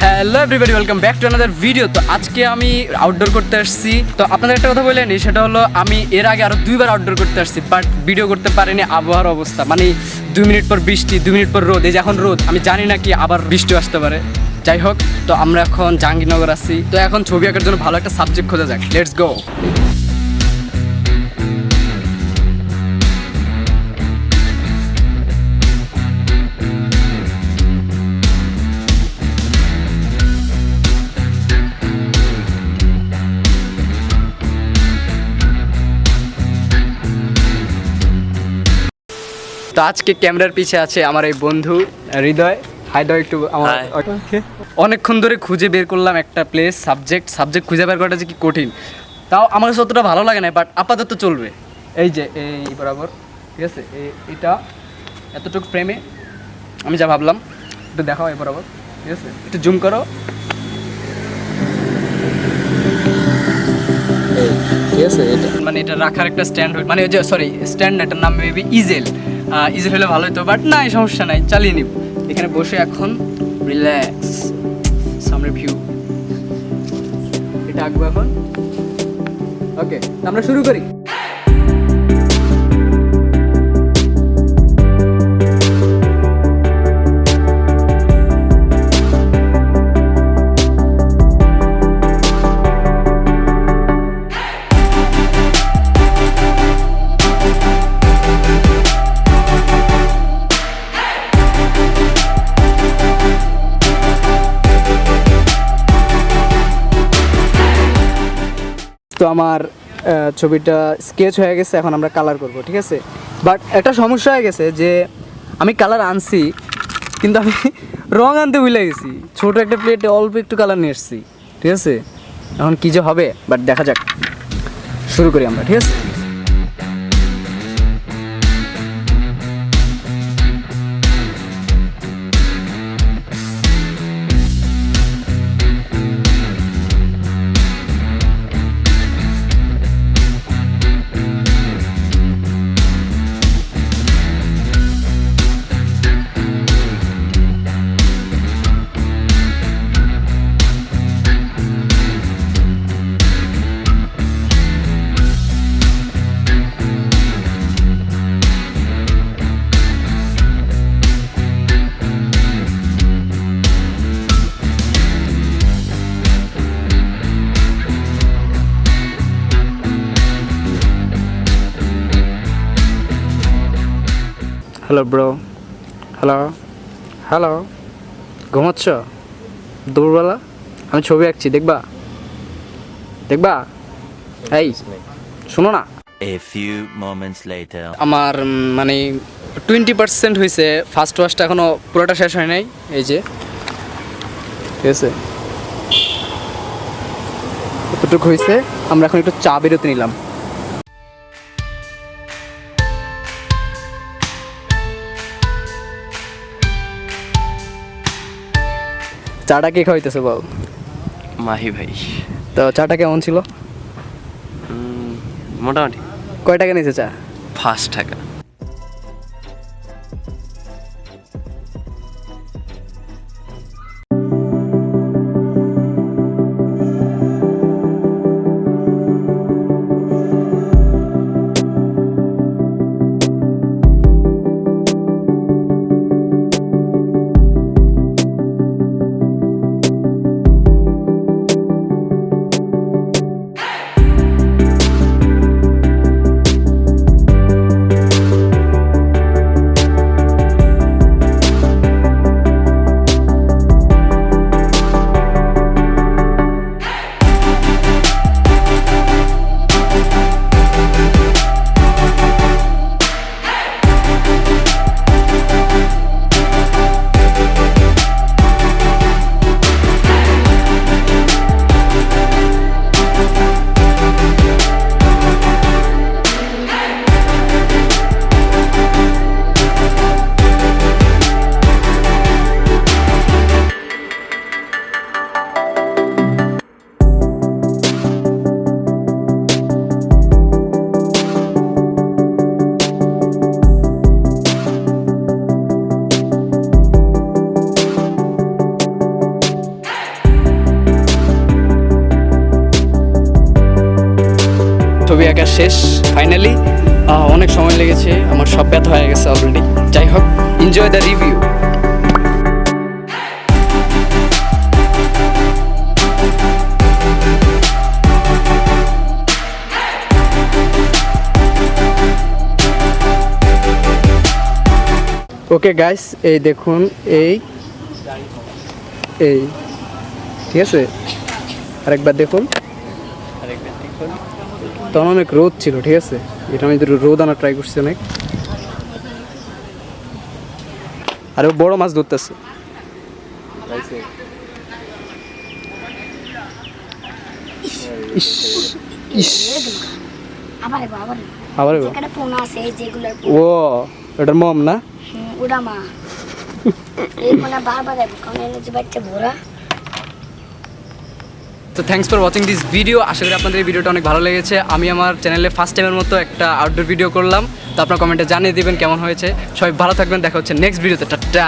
Hello everybody, welcome back to another video. তো আজকে আমি আউটডোর করতে আসছি। তো আপনাদের একটা কথা বলেনি, সেটা হলো আমি এর আগে আরও 2বার আউটডোর করতে আসছি, বাট ভিডিও করতে পারিনি। আবহাওয়ার অবস্থা মানে 2 মিনিট পর বৃষ্টি, 2 মিনিট পর রোদ। এই যে এখন রোদ, আমি জানি না কি আবার বৃষ্টি আসতে পারে। যাই হোক, তো আমরা এখন জাহাঙ্গীরনগর আসছি। তো এখন ছবি আঁকার জন্য ভালো একটা সাবজেক্ট খোঁজা যাক। Let's go. তো আজকে ক্যামেরার পিছে আছে আমার এই বন্ধু হৃদয়। হাই দাও একটু। আমার অনেকক্ষণ ধরে খুঁজে বের করলাম একটা প্লেস, সাবজেক্ট খুঁজে বের করাটা যে কি কঠিন। তাও আমার কাছে অতটা ভালো লাগে না, বাট আপাতত চলবে। এই যে এই বরাবর, ঠিক আছে, এটা এতটুকু ফ্রেমে আমি যা ভাবলাম একটু দেখাও। এই বরাবর, ঠিক আছে, একটু জুম করো। ঠিক আছে, এটা মানে এটা রাখার একটা স্ট্যান্ড, মানে যে সরি স্ট্যান্ড না, এটার নাম মেবি ইজেল হলে ভালো হতো, বাট নাই, সমস্যা নাই, চালিয়ে নিব। এখানে বসে এখন রিল্যাক্স, সামনে ভিউ, এটা আঁকবো এখন। ওকে, আমরা শুরু করি। তো আমার ছবিটা স্কেচ হয়ে গেছে, এখন আমরা কালার করব, ঠিক আছে। বাট একটা সমস্যা হয়ে গেছে যে আমি কালার আনছি, কিন্তু আমি রং আনতে ভুলে গেছি। ছোটো একটা প্লেটে অল্প একটু কালার নিয়ে এসেছি, ঠিক আছে। এখন কী যে হবে, বাট দেখা যাক। শুরু করি আমরা, ঠিক আছে। হ্যালো ব্রো, হ্যালো হ্যালো, ঘুমাচ্ছ দুপুরবেলা? আমি ছবি আঁকছি, দেখবা? এই শোনো না। A few moments later. আমার মানে 20% হয়েছে, ফার্স্ট ওয়াশটা এখনও পুরোটা শেষ হয় নাই। এই যে, ঠিক আছে, কতটুকু হয়েছে। আমরা এখন একটু চা বেরোতে নিলাম। চাটা কে খাওয়াইতেছে বল? মাহি ভাই। তো চাটা কেমন ছিল? মোটামুটি। কয় টাকা নিয়েছে চা? 5 টাকা। ছবি আঁকা শেষ ফাইনালি। অনেক সময় লেগেছে, আমার সব ব্যথা হয়ে গেছে অলরেডি। যাই হোক, enjoy the review. Okay guys, এই দেখুন, এই ঠিক আছে, আরেকবার দেখুন। তখন অনেক রোদ ছিল, ঠিক আছে, এটা আমি রোদ আনা ট্রাই করছি অনেক। আর বড় মাছ ধরতেছে। আবার ও এটার মম না, তো thanks for watching this video. আশা করি আপনাদের এই ভিডিওটা অনেক ভালো লেগেছে। আমি আমার চ্যানেলে ফার্স্ট টাইমের মতো একটা আউটডোর ভিডিও করলাম, তো আপনার কমেন্টে জানিয়ে দিবেন কেমন হয়েছে। সবাই ভালো থাকবেন, দেখা হচ্ছে নেক্সট ভিডিওতে। টাটা।